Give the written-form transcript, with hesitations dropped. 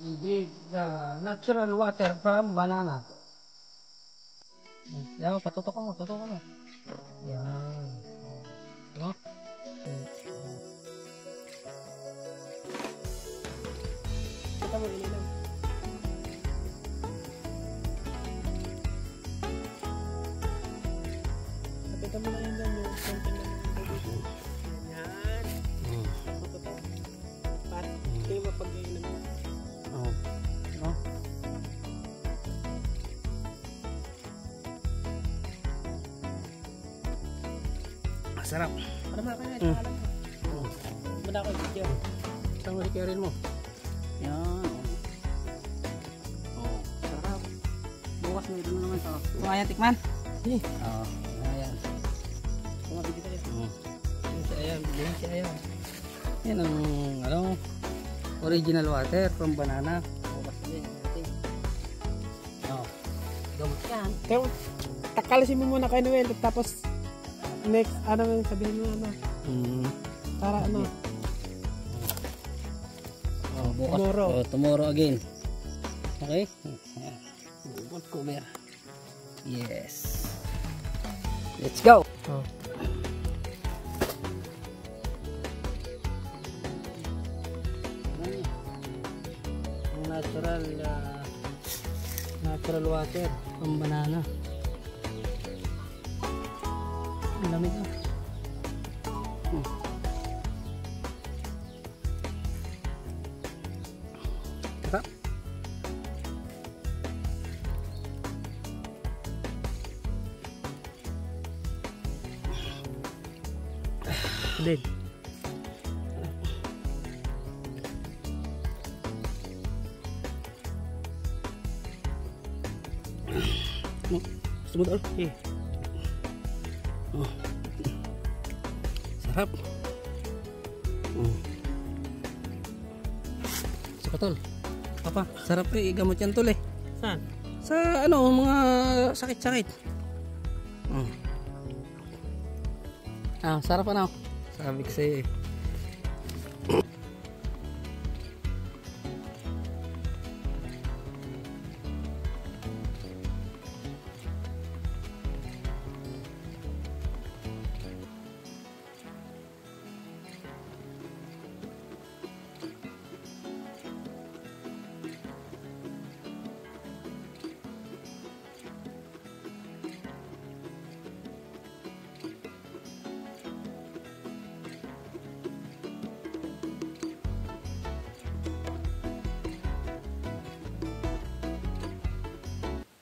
Hindi, natural water from banana. Yan, patutok mo, patutok mo. Yan. Diba? Kita mo ininom. Nakita mo na yun doon yung konting na yung yan. Patutok. Para hindi mapag-inom. Oo. No? Sarap. Para makakaya ito alam mo. Muna ako yung video. Saan mo hikarin mo? Yan. Oh, sarap. Bukas may ito na naman ito. Kumayan tikman? Oo. Ayan. Kumabit dito rin. Yan si Ayan. Yan si Ayan. Yan ang ano, original water from banana. Bukas din. Gamot yan. Takalisin mo muna kay Noel. Tapos next, ano yung sabihin mo ano? Para ano? Bukas. Tomorrow. Tomorrow again. Okay? What cover? Yes. Let's go. Natural water from banana. Ang lamig ah. Sarap. Din. Gusto mo daw? Okay. Sarap. Saka tol. Papa, sarap eh. Gamot yan tol eh. Saan? Sa ano, mga sakit-sakit. Sarap ano. Sabi ko sa'yo eh.